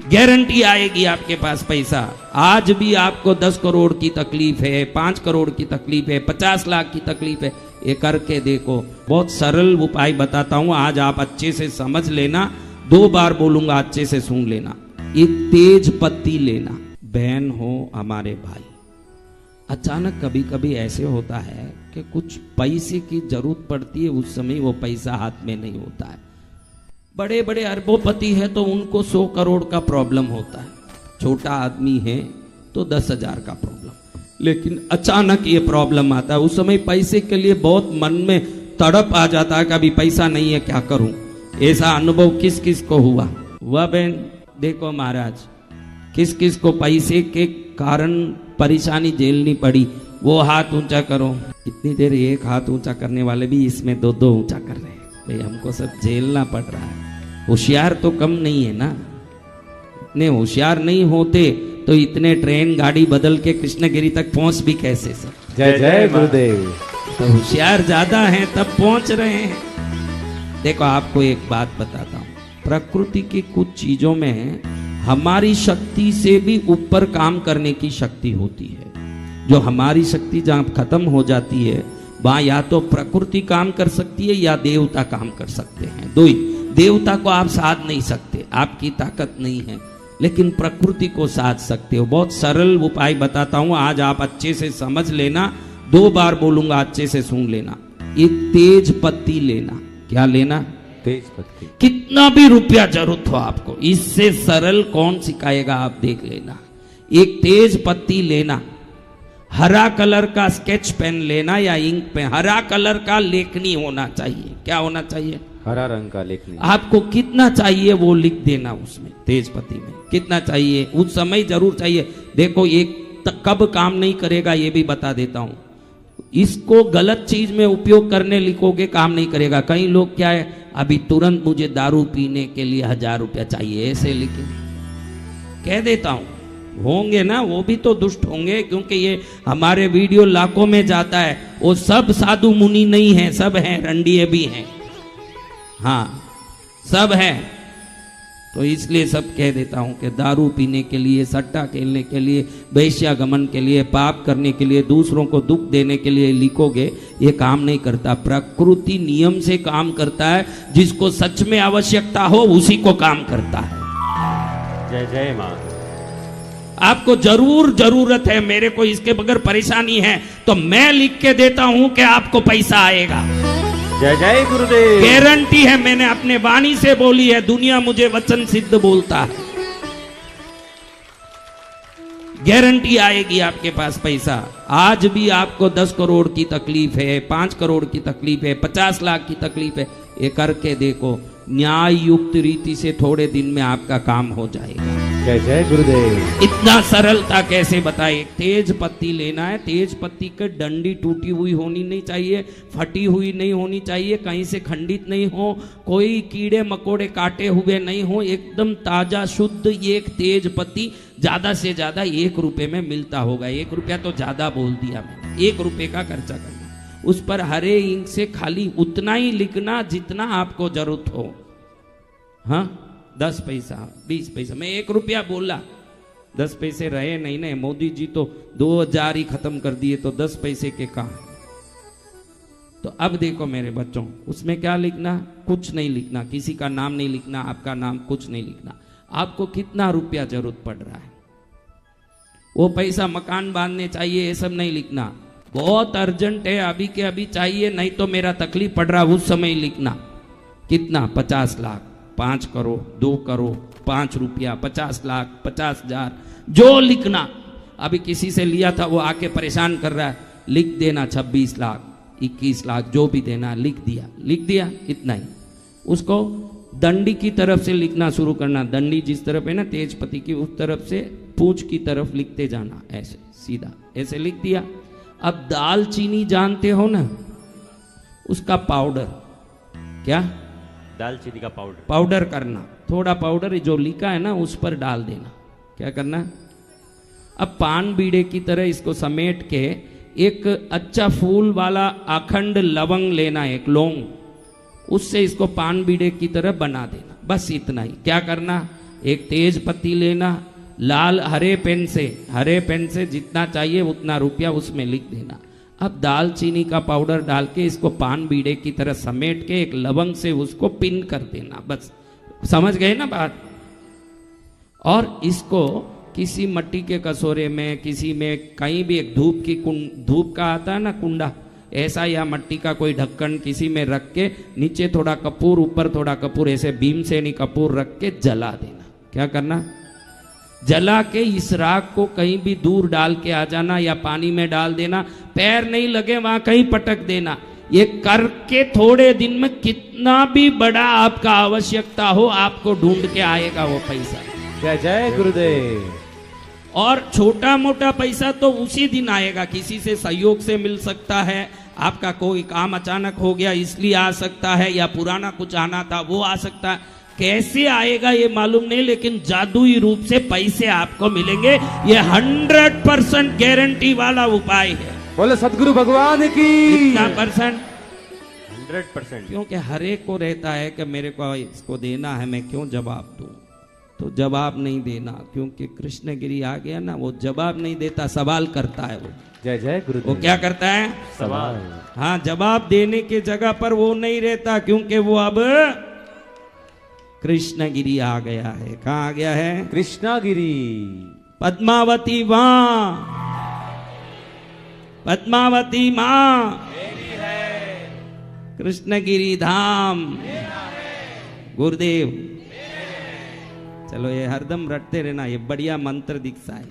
Guarantee आएगी आपके पास पैसा। आज भी आपको 10 करोड़ की तकलीफ है, 5 करोड़ की तकलीफ है, 50 लाख की तकलीफ है, ये करके देखो। बहुत सरल उपाय बताता हूं, आज आप अच्छे से समझ लेना। 2 बार बोलूंगा, अच्छे से सुन लेना। एक तेज पत्ती लेना। बहन हो, हमारे भाई, अचानक कभी कभी ऐसे होता है कि कुछ पैसे की जरूरत पड़ती है, उस समय वो पैसा हाथ में नहीं होता है। बड़े बड़े अरबोपति है तो उनको 100 करोड़ का प्रॉब्लम होता है, छोटा आदमी है तो 10,000 का प्रॉब्लम। लेकिन अचानक ये प्रॉब्लम आता है, उस समय पैसे के लिए बहुत मन में तड़प आ जाता है कि अभी पैसा नहीं है, क्या करूं। ऐसा अनुभव किस किस को हुआ? वह बहन देखो महाराज, किस किस को पैसे के कारण परेशानी झेलनी पड़ी, वो हाथ ऊंचा करो। इतनी देर एक हाथ ऊंचा करने वाले भी इसमें 2-2 ऊंचा कर रहे हैं। भाई हमको सब झेलना पड़ रहा है। होशियार तो कम नहीं है ना। इतने होशियार नहीं होते तो इतने ट्रेन गाड़ी बदल के कृष्णगिरी तक पहुंच भी कैसे सर? जय जय गुरुदेव। तो होशियार ज्यादा हैं तब पहुंच रहे हैं। देखो आपको एक बात बताता हूं, प्रकृति की कुछ चीजों में हमारी शक्ति से भी ऊपर काम करने की शक्ति होती है। जो हमारी शक्ति जहां खत्म हो जाती है, वहां या तो प्रकृति काम कर सकती है या देवता काम कर सकते हैं। दो ही। देवता को आप साध नहीं सकते, आपकी ताकत नहीं है, लेकिन प्रकृति को साध सकते हो। बहुत सरल उपाय बताता हूं, आज आप अच्छे से समझ लेना। 2 बार बोलूंगा, अच्छे से सुन लेना। एक तेज पत्ती लेना। क्या लेना? तेज पत्ती। कितना भी रुपया जरूरत हो आपको, इससे सरल कौन सिखाएगा आप देख लेना। एक तेज पत्ती लेना। हरा कलर का स्केच पेन लेना या इंक पेन। हरा कलर का लेखनी होना चाहिए। क्या होना चाहिए? हरा रंग का लेखनी। आपको कितना चाहिए वो लिख देना उसमें, तेज पत्ती में कितना चाहिए उस समय जरूर चाहिए। देखो एक कब काम नहीं करेगा ये भी बता देता हूं। इसको गलत चीज में उपयोग करने लिखोगे काम नहीं करेगा। कई लोग क्या है, अभी तुरंत मुझे दारू पीने के लिए 1000 रुपया चाहिए, ऐसे लिखे। कह देता हूं, होंगे ना वो भी तो दुष्ट होंगे, क्योंकि ये हमारे वीडियो लाखों में जाता है। वो सब साधु मुनि नहीं है, सब हैं, रंडिये भी हैं, हाँ सब हैं। तो इसलिए सब कह देता हूं कि दारू पीने के लिए, सट्टा खेलने के लिए, वैश्यागमन के लिए, पाप करने के लिए, दूसरों को दुख देने के लिए लिखोगे, ये काम नहीं करता। प्रकृति नियम से काम करता है। जिसको सच में आवश्यकता हो उसी को काम करता है। जय जय मां। आपको जरूर जरूरत है, मेरे को इसके बगैर परेशानी है तो मैं लिख के देता हूं कि आपको पैसा आएगा। जय जय गुरुदेव। गारंटी है, मैंने अपने वाणी से बोली है, दुनिया मुझे वचन सिद्ध बोलता है। गारंटी आएगी आपके पास पैसा। आज भी आपको 10 करोड़ की तकलीफ है, 5 करोड़ की तकलीफ है, 50 लाख की तकलीफ है, ये करके देखो। न्याय युक्त रीति से थोड़े दिन में आपका काम हो जाएगा। जय जय गुरुदेव। इतना सरलता कैसे बताए? तेज पत्ती लेना है। तेज पत्ती की डंडी टूटी हुई होनी नहीं चाहिए, फटी हुई नहीं होनी चाहिए, कहीं से खंडित नहीं हो, कोई कीड़े मकोड़े काटे हुए नहीं हो, एकदम ताजा शुद्ध एक तेज पत्ती। ज्यादा से ज्यादा 1 रुपए में मिलता होगा। 1 रुपया तो ज्यादा बोल दिया मैंने। 1 रुपए का खर्चा करना। उस पर हरे इंक से खाली उतना ही लिखना जितना आपको जरूरत हो। हाँ, 10 पैसा, 20 पैसा, मैं 1 रुपया बोला, 10 पैसे रहे नहीं। नहीं, मोदी जी तो 2000 ही खत्म कर दिए, तो 10 पैसे के कहा। तो अब देखो मेरे बच्चों, उसमें क्या लिखना? कुछ नहीं लिखना, किसी का नाम नहीं लिखना, आपका नाम कुछ नहीं लिखना। आपको कितना रुपया जरूरत पड़ रहा है, वो पैसा मकान बांधने चाहिए, ये सब नहीं लिखना। बहुत अर्जेंट है, अभी के अभी चाहिए, नहीं तो मेरा तकलीफ पड़ रहा, उस समय लिखना। कितना? 50 लाख, 5 करोड़, 2 करोड़, 5 रुपया, 50 लाख, 50,000, जो लिखना। अभी किसी से लिया था, वो आके परेशान कर रहा है, लिख देना 26 लाख, 21 लाख, जो भी देना लिख दिया। लिख दिया, इतना ही। उसको दंडी की तरफ से लिखना शुरू करना। दंडी जिस तरफ है ना तेज पत्ती की, उस तरफ से पूंछ की तरफ लिखते जाना, ऐसे सीधा, ऐसे लिख दिया। अब दालचीनी जानते हो ना, उसका पाउडर। क्या? दालचीनी का पाउडर। पाउडर करना, थोड़ा पाउडर जो लिखा है ना उस पर डाल देना। क्या करना? अब पान बीड़े की तरह इसको समेट के एक अच्छा फूल वाला अखंड लवंग लेना, एक लौंग, उससे इसको पान बीड़े की तरह बना देना। बस इतना ही। क्या करना? एक तेज पत्ती लेना, लाल हरे पेन से जितना चाहिए उतना रुपया उसमें लिख देना। अब दालचीनी का पाउडर डाल के इसको पान बीड़े की तरह समेट के एक लवंग से उसको पिन कर देना, बस समझ गए ना बात। और इसको किसी मट्टी के कटोरे में, किसी में कहीं भी एक धूप का आता है ना कुंडा, ऐसा या मट्टी का कोई ढक्कन किसी में रख के नीचे थोड़ा कपूर ऊपर थोड़ा कपूर, ऐसे भीमसेनी कपूर रख के जला देना। क्या करना? जला के इस राख को कहीं भी दूर डाल के आ जाना या पानी में डाल देना, पैर नहीं लगे वहां कहीं पटक देना। ये करके थोड़े दिन में कितना भी बड़ा आपका आवश्यकता हो आपको ढूंढ के आएगा वो पैसा। जय जय गुरुदेव। और छोटा मोटा पैसा तो उसी दिन आएगा, किसी से सहयोग से मिल सकता है, आपका कोई काम अचानक हो गया इसलिए आ सकता है, या पुराना कुछ आना था वो आ सकता है। कैसे आएगा ये मालूम नहीं, लेकिन जादुई रूप से पैसे आपको मिलेंगे। ये 100% गारंटी वाला उपाय है। बोले सदगुरु भगवान की। कितना परसेंट? 100%। क्योंकि हर एक को रहता है कि मेरे को इसको देना है, मैं क्यों जवाब दूं। तो जवाब नहीं देना, क्योंकि कृष्णगिरी आ गया ना, वो जवाब नहीं देता, सवाल करता है। वो जय जय गुरुदेव। वो क्या करता है? सवाल। हाँ, जवाब देने के जगह पर वो नहीं रहता, क्योंकि वो अब कृष्णगिरी आ गया है। कहाँ आ गया है? कृष्णगिरी। पद्मावती माँ, पद्मावती माँ, कृष्णगिरी धाम, गुरुदेव। चलो ये हरदम रटते रहना, ये बढ़िया मंत्र दीक्षा है।